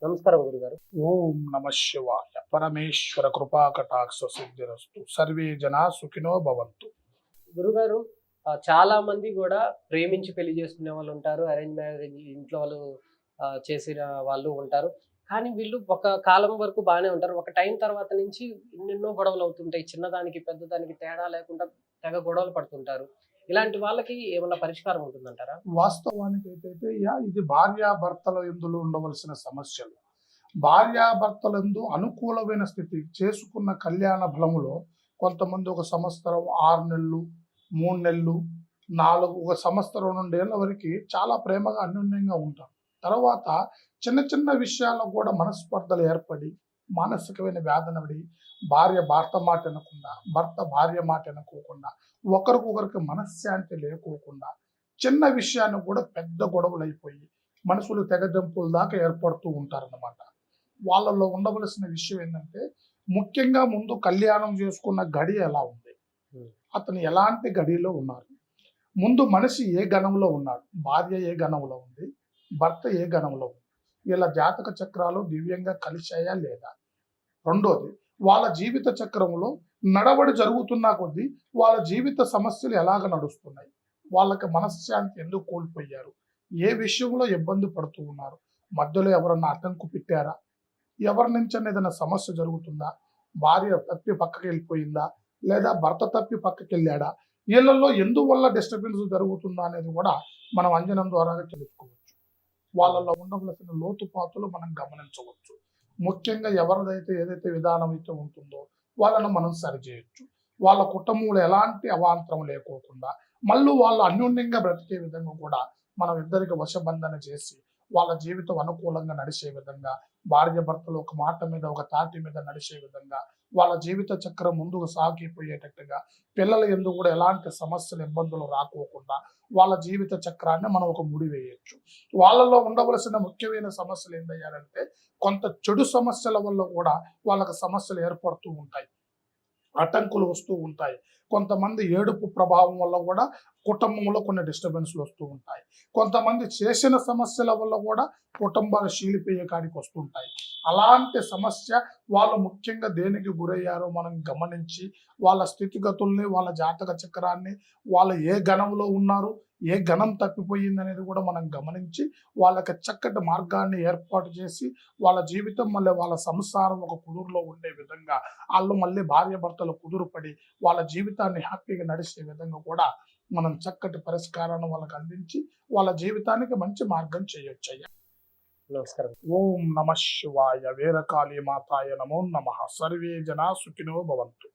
నమస్కారం గురుగారు. ఓం నమ శివాయ. పరమేశ్వర కృపా కటాక్ష సిద్ధిరస్తు. సర్వే జనా సుఖినో భవంతు. గురుగారు చాలా మంది గూడా ప్రేమించి పెళ్లి చేసుకునే వాళ్ళుంటారు. అరేంజ్ మ్యారేజ్ ఇంట్లో వాళ్ళు చేసిన వాళ్ళు ఉంటారు. కానీ వీళ్ళు ఒక కాలం వరకు బానే ఉంటారు. ఒక టైం తర్వాత నుంచి ఎన్నెన్నో గొడవలవుతుంటాయి. చిన్నదానికి, పెద్దదానికి తేడా లేకుండా తెగ గొడవలు పడుతుంటారు. ఇలాంటి వాళ్ళకి ఏమన్నా పరిష్కారం ఉంటుందంటారా? వాస్తవానికి అయితే ఇది భార్యాభర్తల యందులో ఉండవలసిన సమస్యలు. భార్యాభర్తలందు అనుకూలమైన స్థితి చేసుకున్న కళ్యాణ బలములో కొంతమంది ఒక సంవత్సరం 6 నెలలు, 3 నెలలు, 4 ఒక సంవత్సరం 2 ఏళ్ల వరకు చాలా ప్రేమగా అన్యోన్యంగా ఉంటారు. తర్వాత చిన్న చిన్న విషయాల్లో కూడా మనస్పర్ధలు ఏర్పడి మానసికమైన వేదన పడి భార్య భర్త మాట వినకుండా, భర్త భార్య మాట వినకోకుండా, ఒకరికొకరికి మనశ్శాంతి లేకోకుండా చిన్న విషయాన్ని కూడా పెద్ద గొడవలు అయిపోయి మనుషులు తెగదెంపుల దాకా ఏర్పడుతూ ఉంటారన్నమాట. వాళ్ళలో ఉండవలసిన విషయం ఏంటంటే, ముఖ్యంగా ముందు కళ్యాణం చేసుకున్న గడి ఎలా ఉంది, అతను ఎలాంటి గడిలో ఉన్నారు, ముందు మనిషి ఏ గణంలో ఉన్నాడు, భార్య ఏ గణంలో ఉంది, భర్త ఏ గణంలో ఉంది, వీళ్ళ జాతక చక్రాలు దివ్యంగా కలిశాయా లేదా. రెండోది, వాళ్ళ జీవిత చక్రంలో నడవడి జరుగుతున్నా కొద్దీ వాళ్ళ జీవిత సమస్యలు ఎలాగ నడుస్తున్నాయి, వాళ్ళకి మనశ్శాంతి ఎందుకు కోల్పోయారు, ఏ విషయంలో ఇబ్బంది పడుతూ ఉన్నారు, మధ్యలో ఎవరన్నా అడ్డంకు పెట్టారా, ఎవరి నుంచి ఏదైనా సమస్య జరుగుతుందా, భార్య తప్పి పక్కకి వెళ్ళిపోయిందా, లేదా భర్త తప్పి పక్కకి వెళ్ళాడా, వీళ్ళల్లో ఎందువల్ల డిస్టర్బెన్స్ జరుగుతుందా అనేది కూడా మనం అంజనం ద్వారా తెలుసుకోవచ్చు. వాళ్ళలో ఉండవలసిన లోతుపాతులు మనం గమనించవచ్చు. ముఖ్యంగా ఎవరిదైతే ఏదైతే విధానం అయితే ఉంటుందో వాళ్ళను మనం సరిచేయచ్చు. వాళ్ళ కుటుంబంలో ఎలాంటి అవాంతరం లేకోకుండా మళ్ళీ వాళ్ళు అన్యోన్యంగా బ్రతికే విధంగా కూడా మనం ఇద్దరికి వశబంధన చేసి వాళ్ళ జీవితం అనుకూలంగా నడిచే విధంగా, భార్య భర్తలు ఒక మాట మీద ఒక తాటి మీద నడిచే విధంగా, వాళ్ళ జీవిత చక్రం ముందుకు సాగిపోయేటట్టుగా, పిల్లల యందు కూడా ఎలాంటి సమస్యలు ఇబ్బందులు రాకోకుండా వాళ్ళ జీవిత చక్రాన్ని మనం ఒక ముడి వేయచ్చు. వాళ్ళలో ఉండవలసిన ముఖ్యమైన సమస్యలు ఏంటయ్యారంటే, కొంత చెడు సమస్యల వల్ల కూడా వాళ్ళకి సమస్యలు ఏర్పడుతూ ఉంటాయి, ఆటంకులు వస్తూ ఉంటాయి. కొంతమంది ఏడుపు ప్రభావం వల్ల కూడా కుటుంబంలో కొన్ని డిస్టర్బెన్స్లు వస్తూ ఉంటాయి. కొంతమంది చేసిన సమస్యల వల్ల కూడా కుటుంబాలు శీలిపోయే కాడికి వస్తుంటాయి. అలాంటి సమస్య వాళ్ళు ముఖ్యంగా దేనికి గురయ్యారో మనం గమనించి వాళ్ళ స్థితిగతుల్ని, వాళ్ళ జాతక చక్రాన్ని, వాళ్ళు ఏ గణంలో ఉన్నారు, ఏ గణం తప్పిపోయింది అనేది కూడా మనం గమనించి వాళ్ళకి చక్కటి మార్గాన్ని ఏర్పాటు చేసి వాళ్ళ జీవితం మళ్ళీ వాళ్ళ సంసారం ఒక కుదురులో ఉండే విధంగా, వాళ్ళు మళ్ళీ భార్య భర్తలు కుదురుపడి వాళ్ళ జీవితాన్ని హ్యాపీగా నడిచే విధంగా కూడా మనం చక్కటి పరిష్కారాన్ని వాళ్ళకి అందించి వాళ్ళ జీవితానికి మంచి మార్గం చేయొచ్చయ్యా. నమస్కారం. ఓం నమ శివాయ. వీరకాళీ మాతాయ నమో నమః. సర్వే జనా సుఖినో భవంతు.